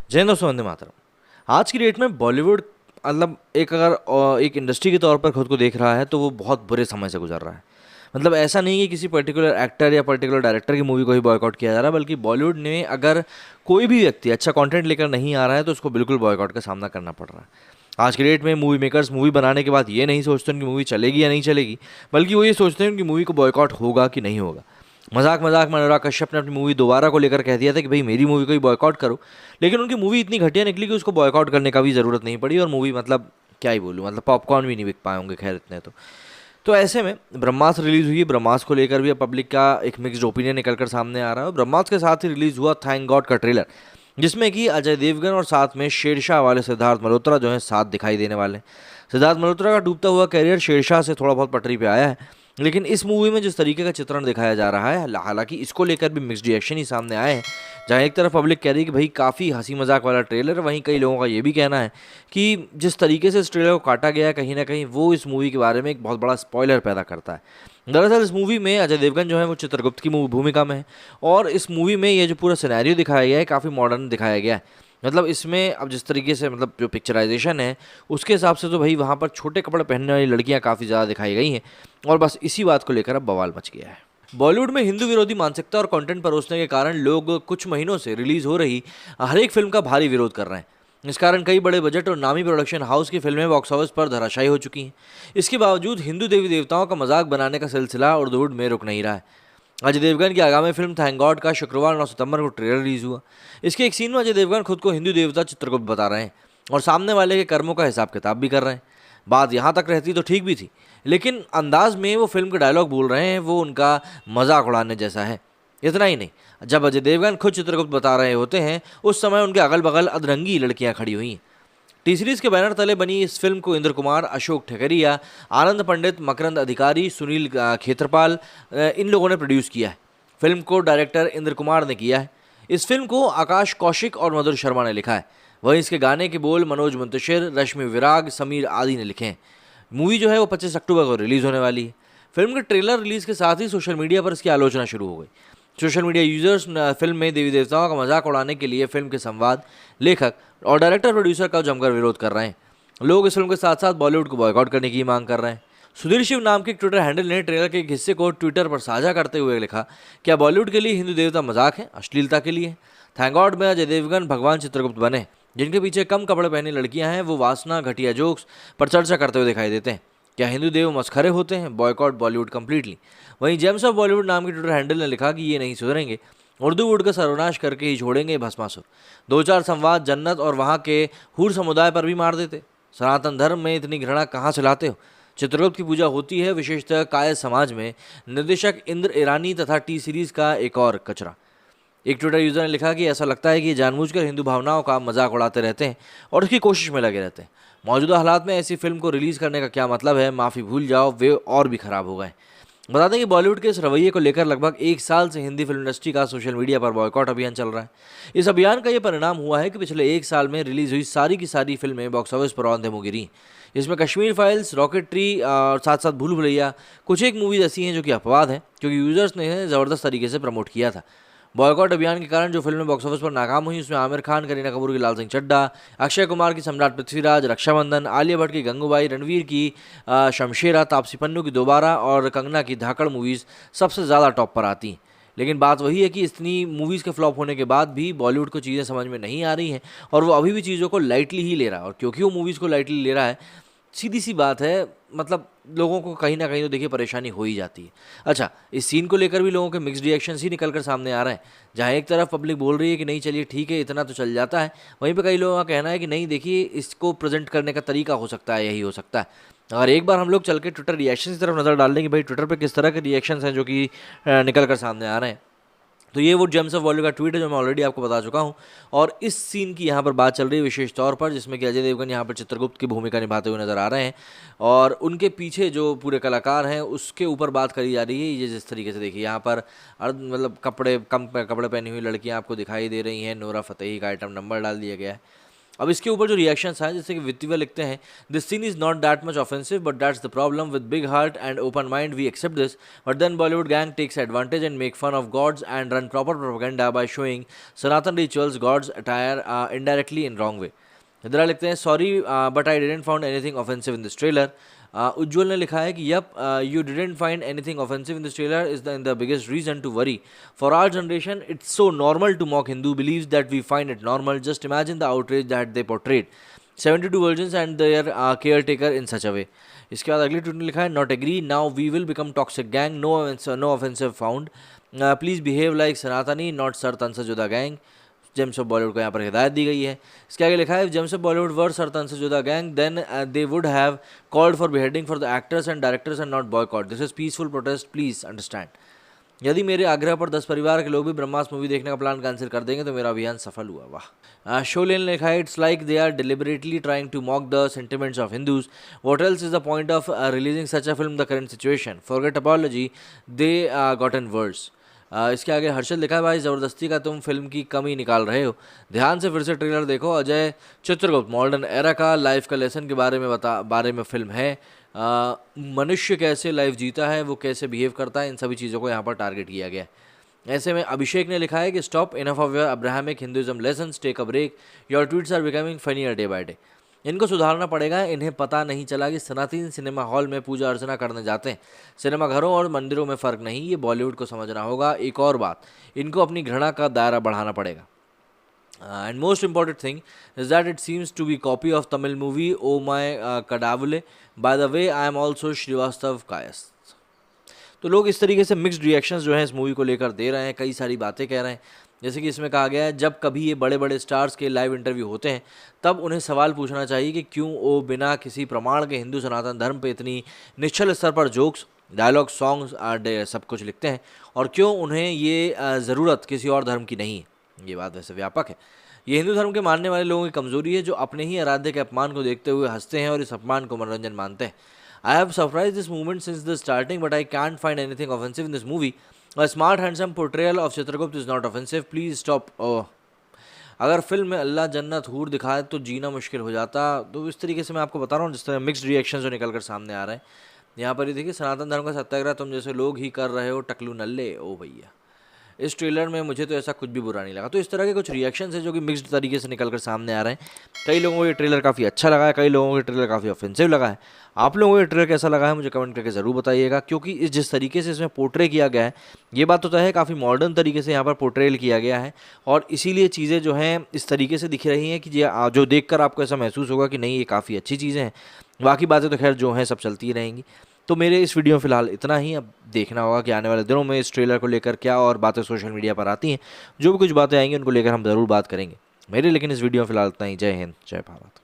जय हिंद दोस्तों, वंदे मातरम। आज की डेट में बॉलीवुड मतलब एक इंडस्ट्री के तौर पर खुद को देख रहा है तो वो बहुत बुरे समय से गुजर रहा है। मतलब ऐसा नहीं कि किसी पर्टिकुलर एक्टर या पर्टिकुलर डायरेक्टर की मूवी को ही बॉयकॉट किया जा रहा है, बल्कि बॉलीवुड ने अगर कोई भी व्यक्ति अच्छा कंटेंट लेकर नहीं आ रहा है तो उसको बिल्कुल बॉयकॉट का सामना करना पड़ रहा है। आज की डेट में मूवी मेकर्स मूवी बनाने के बाद ये नहीं सोचते उनकी मूवी चलेगी या नहीं चलेगी, बल्कि वो ये सोचते हैं उनकी मूवी को बॉयकॉट होगा कि नहीं होगा। मजाक मजाक में अनुराग कश्यप ने अपनी मूवी दोबारा को लेकर कह दिया था कि भाई मेरी मूवी को ही बॉयकॉट करो, लेकिन उनकी मूवी इतनी घटिया निकली कि उसको बॉयकॉट करने का भी ज़रूरत नहीं पड़ी और मूवी मतलब क्या ही बोलूँ, मतलब पॉपकॉर्न भी नहीं बिक पाए होंगे खैर इतने तो ऐसे में ब्रह्मास्त्र रिलीज हुई। ब्रह्मास्त्र को लेकर भी अब पब्लिक का एक मिक्स्ड ओपिनियन निकलकर सामने आ रहा है। ब्रह्मास्त्र के साथ ही रिलीज हुआ थैंक गॉड का ट्रेलर, जिसमें कि अजय देवगन और साथ में शेरशाह वाले सिद्धार्थ मल्होत्रा जो है साथ दिखाई देने वाले हैं। सिद्धार्थ मल्होत्रा का डूबता हुआ कैरियर शेरशाह से थोड़ा बहुत पटरी पे आया है, लेकिन इस मूवी में जिस तरीके का चित्रण दिखाया जा रहा है, हालांकि इसको लेकर भी मिक्स्ड रिएक्शन ही सामने आए हैं। जहाँ एक तरफ पब्लिक कह रही है कि भाई काफ़ी हंसी मजाक वाला ट्रेलर, वहीं कई लोगों का ये भी कहना है कि जिस तरीके से इस ट्रेलर को काटा गया है कहीं ना कहीं वो इस मूवी के बारे में एक बहुत बड़ा स्पॉइलर पैदा करता है। दरअसल इस मूवी में अजय देवगन जो है वो चित्रगुप्त की भूमिका में है, और इस मूवी में ये जो पूरा सिनेरियो दिखाया गया है काफ़ी मॉडर्न दिखाया गया है। मतलब इसमें अब जिस तरीके से मतलब जो पिक्चराइजेशन है उसके हिसाब से तो भाई वहाँ पर छोटे कपड़े पहनने वाली लड़कियाँ काफ़ी ज़्यादा दिखाई गई हैं, और बस इसी बात को लेकर अब बवाल मच गया है। बॉलीवुड में हिंदू विरोधी मानसिकता और कंटेंट परोसने के कारण लोग कुछ महीनों से रिलीज हो रही हर एक फिल्म का भारी विरोध कर रहे हैं। इस कारण कई बड़े बजट और नामी प्रोडक्शन हाउस की फिल्में बॉक्स ऑफिस पर धराशायी हो चुकी हैं। इसके बावजूद हिंदू देवी देवताओं का मजाक बनाने का सिलसिला उर्दूड में रुक नहीं रहा है। अजय देवगन की आगामी फिल्म थैंक गॉड का शुक्रवार 9 सितंबर को ट्रेलर रिलीज हुआ। इसके एक सीन में अजय देवगन खुद को हिंदू देवता चित्रगुप्त बता रहे हैं और सामने वाले के कर्मों का हिसाब किताब भी कर रहे हैं। बात यहाँ तक रहती तो ठीक भी थी, लेकिन अंदाज में वो फिल्म के डायलॉग बोल रहे हैं वो उनका मजाक उड़ाने जैसा है। इतना ही नहीं, जब अजय देवगन खुद चित्रगुप्त बता रहे होते हैं उस समय उनके अगल बगल अधरंगी लड़कियां खड़ी हुई हैं। टी सीरीज के बैनर तले बनी इस फिल्म को इंद्र कुमार, अशोक ठकरिया, आनंद पंडित, मकरंद अधिकारी, सुनील खेत्रपाल इन लोगों ने प्रोड्यूस किया है। फिल्म को डायरेक्टर इंद्र कुमार ने किया है। इस फिल्म को आकाश कौशिक और मधुर शर्मा ने लिखा है। वहीं इसके गाने के बोल मनोज मुंतशिर, रश्मि विराग, समीर आदि ने लिखे हैं। मूवी जो है वो 25 अक्टूबर को रिलीज होने वाली है। फिल्म के ट्रेलर रिलीज के साथ ही सोशल मीडिया पर इसकी आलोचना शुरू हो गई। सोशल मीडिया यूजर्स फिल्म में देवी देवताओं का मजाक उड़ाने के लिए फिल्म के संवाद, लेखक और डायरेक्टर प्रोड्यूसर का जमकर विरोध कर रहे हैं। लोग इस फिल्म के साथ साथ बॉलीवुड को बॉयकॉट करने की मांग कर रहे हैं। सुधीर शिव नाम के एक ट्विटर हैंडल ने ट्रेलर के एक हिस्से को ट्विटर पर साझा करते हुए लिखा, क्या बॉलीवुड के लिए हिंदू देवता मजाक है, अश्लीलता के लिए? थैंक गॉड में अजय देवगन भगवान चित्रगुप्त बने, जिनके पीछे कम कपड़े पहने लड़कियां हैं, वो वासना घटिया जोक्स पर चर्चा करते हुए दिखाई देते हैं। क्या हिंदू देव मस्खरे होते हैं? Boycott Bollywood completely. वहीं जेम्स ऑफ बॉलीवुड नाम के ट्विटर हैंडल ने लिखा कि ये नहीं सुधरेंगे, उर्दू वुड का सर्वनाश करके ही छोड़ेंगे भस्मासुर। दो चार संवाद जन्नत और वहाँ के हूर समुदाय पर भी मार देते। सनातन धर्म में इतनी घृणा कहाँ से लाते हो? चित्रगुप्त की पूजा होती है विशेषतः कायद समाज में। निर्देशक इंद्र ईरानी तथा टी सीरीज का एक और कचरा। एक ट्विटर यूजर ने लिखा कि ऐसा लगता है कि ये जानबूझकर हिंदू भावनाओं का मजाक उड़ाते रहते हैं और उसकी कोशिश में लगे रहते हैं। मौजूदा हालात में ऐसी फिल्म को रिलीज करने का क्या मतलब है? माफ़ी भूल जाओ, वे और भी खराब हो गए। बता दें कि बॉलीवुड के इस रवैये को लेकर लगभग एक साल से हिंदी फिल्म इंडस्ट्री का सोशल मीडिया पर बॉयकॉट अभियान चल रहा है। इस अभियान का ये परिणाम हुआ है कि पिछले एक साल में रिलीज हुई सारी की सारी फिल्में बॉक्स ऑफिस पर औंधे मुँह गिरी। इसमें कश्मीर फाइल्स, रॉकेटरी और साथ साथ भूल भुलैया कुछ एक मूवीज ऐसी हैं जो कि अपवाद हैं, क्योंकि यूजर्स ने इन्हें ज़बरदस्त तरीके से प्रमोट किया था। बॉयकॉट अभियान के कारण जो फिल्में बॉक्स ऑफिस पर नाकाम हुई उसमें आमिर खान, करीना कपूर की लाल सिंह चड्ढा, अक्षय कुमार की सम्राट पृथ्वीराज, रक्षाबंधन, आलिया भट्ट की गंगूबाई, रणवीर की शमशेरा, तापसी पन्नू की दोबारा और कंगना की धाकड़ मूवीज़ सबसे ज़्यादा टॉप पर आती हैं। लेकिन बात वही है कि इतनी मूवीज़ के फ्लॉप होने के बाद भी बॉलीवुड को चीज़ें समझ में नहीं आ रही हैं और वो अभी भी चीज़ों को लाइटली ही ले रहा है। और क्योंकि वो मूवीज़ को लाइटली ले रहा है, सीधी सी बात है, मतलब लोगों को कहीं ना कहीं तो देखिए परेशानी हो ही जाती है। अच्छा, इस सीन को लेकर भी लोगों के मिक्स्ड रिएक्शंस ही निकल कर सामने आ रहे हैं। जहाँ एक तरफ पब्लिक बोल रही है कि नहीं चलिए ठीक है, इतना तो चल जाता है, वहीं पे कई लोगों का कहना है कि नहीं देखिए इसको प्रेजेंट करने का तरीका हो सकता है, यही हो सकता है। अगर एक बार हम लोग चल के ट्विटर रिएक्शन की तरफ नज़र डाल दें कि भाई ट्विटर पर किस तरह के रिएक्शंस हैं जो कि निकल कर सामने आ रहे हैं, तो ये वो जेम्स ऑफ बॉलीवुड का ट्वीट है जो मैं ऑलरेडी आपको बता चुका हूँ। और इस सीन की यहाँ पर बात चल रही है विशेष तौर पर, जिसमें कि अजय देवगन यहाँ पर चित्रगुप्त की भूमिका निभाते हुए नजर आ रहे हैं और उनके पीछे जो पूरे कलाकार हैं उसके ऊपर बात करी जा रही है। ये जिस तरीके से देखिए यहाँ पर मतलब कपड़े कपड़े पहनी हुई लड़कियाँ आपको दिखाई दे रही हैं। नोरा फतेही का आइटम नंबर डाल दिया गया है। अब इसके ऊपर जो रिएक्शंस हैं, जैसे कि वित्तीय लिखते हैं, this scene is not that much offensive but that's the problem with big heart and open mind we accept this, but then Bollywood gang takes advantage and make fun of gods and run proper propaganda by showing Sanatan rituals gods attire indirectly in wrong way. इधर लिखते हैं, sorry but I didn't found anything offensive in this trailer. Ujjwal ने लिखा है कि yup, you didn't find anything offensive in this trailer is the biggest reason to worry for our generation. It's so normal to mock Hindu beliefs that we find it normal, just imagine the outreach that they portrayed 72 virgins and their caretaker in such a way. इसके बाद अगली tweet में लिखा है, not agree now we will become toxic gang, no offensive found, please behave like Sanatani not सर तंसजुदा gang. James of Bollywood को यहाँ पर हिदायत दी गई है। इसके आगे लिखा है, जेम्स ऑफ बॉलीवुड वर सर तंसजुदा gang then they would have called for beheading for the actors and directors and not boycott, this is peaceful protest, please understand. यदि मेरे आग्रह पर 10 परिवार के लोग भी ब्रह्मास्त्र मूवी देखने का प्लान कैंसिल कर देंगे तो मेरा अभियान सफल हुआ। वाह। शोलेन ने लिखा है, it's like they are deliberately trying to mock the sentiments of Hindus, what else is the point of releasing such a film the current situation, forget apology, they gotten words. इसके आगे हर्षद लिखा है, भाई ज़बरदस्ती का तुम फिल्म की कमी निकाल रहे हो, ध्यान से फिर से ट्रेलर देखो। अजय चित्रगुप्त, मॉडर्न एरा का लाइफ का लेसन के बारे में फिल्म है। मनुष्य कैसे लाइफ जीता है, वो कैसे बिहेव करता है, इन सभी चीज़ों को यहाँ पर टारगेट किया गया है। ऐसे में अभिषेक ने लिखा है कि stop enough of your Abrahamic Hinduism lessons, take a break, your tweets are becoming funnier day by day. इनको सुधारना पड़ेगा, इन्हें पता नहीं चला कि सनातनी सिनेमा हॉल में पूजा अर्चना करने जाते हैं, सिनेमा घरों और मंदिरों में फ़र्क नहीं, ये बॉलीवुड को समझना होगा। एक और बात, इनको अपनी घृणा का दायरा बढ़ाना पड़ेगा। And most important thing is that it seems to be copy of Tamil movie Oh My Kadavule. By the way, I am also Srivastav Kayast. तो लोग इस तरीके से मिक्स्ड रिएक्शंस जो हैं इस मूवी को लेकर दे रहे हैं, कई सारी बातें कह रहे हैं। जैसे कि इसमें कहा गया है, जब कभी ये बड़े बड़े स्टार्स के लाइव इंटरव्यू होते हैं तब उन्हें सवाल पूछना चाहिए कि क्यों वो बिना किसी प्रमाण के हिंदू सनातन धर्म पे इतनी निश्चल स्तर पर जोक्स, डायलॉग, सॉन्ग्स सब कुछ लिखते हैं, और क्यों उन्हें ये ज़रूरत किसी और धर्म की नहीं है। ये बात वैसे व्यापक है। ये हिंदू धर्म के मानने वाले लोगों की कमजोरी है जो अपने ही आराध्य के अपमान को देखते हुए हंसते हैं और इस अपमान को मनोरंजन मानते हैं। I have surprise this movement since the starting but I can't find anything offensive in this movie. A smart handsome portrayal of Chitragupta is not offensive, please stop. अगर फिल्म में अल्लाह जन्नत हूर दिखाए तो जीना मुश्किल हो जाता। तो इस तरीके से मैं आपको बता रहा हूँ, जिस तरह मिक्स्ड रिएक्शन जो निकल कर सामने आ रहे हैं। यहाँ पर ये देखिए, सनातन धर्म का सत्याग्रह तुम जैसे लोग ही कर रहे हो, टकलू नल्ले। ओ भैया, इस ट्रेलर में मुझे तो ऐसा कुछ भी बुरा नहीं लगा। तो इस तरह के कुछ रिएक्शंस हैं जो कि मिक्स्ड तरीके से निकल कर सामने आ रहे हैं। कई लोगों को ये ट्रेलर काफ़ी अच्छा लगा है, कई लोगों को ये ट्रेलर काफ़ी ऑफेंसिव लगा है। आप लोगों को ये ट्रेलर कैसा लगा है मुझे कमेंट करके ज़रूर बताइएगा, क्योंकि जिस तरीके से इसमें पोर्ट्रे किया गया है, ये बात तो तय है, काफ़ी मॉडर्न तरीके से यहाँ पर पोर्ट्रेल किया गया है, और इसीलिए चीज़ें जो हैं इस तरीके से दिख रही हैं कि जो देख कर आपको ऐसा महसूस होगा कि नहीं, ये काफ़ी अच्छी चीज़ें हैं। बाकी बातें तो खैर जो हैं सब चलती रहेंगी। तो मेरे इस वीडियो में फ़िलहाल इतना ही। अब देखना होगा कि आने वाले दिनों में इस ट्रेलर को लेकर क्या और बातें सोशल मीडिया पर आती हैं। जो भी कुछ बातें आएंगी उनको लेकर हम ज़रूर बात करेंगे। मेरे लेकिन इस वीडियो में फ़िलहाल इतना ही। जय हिंद, जय भारत।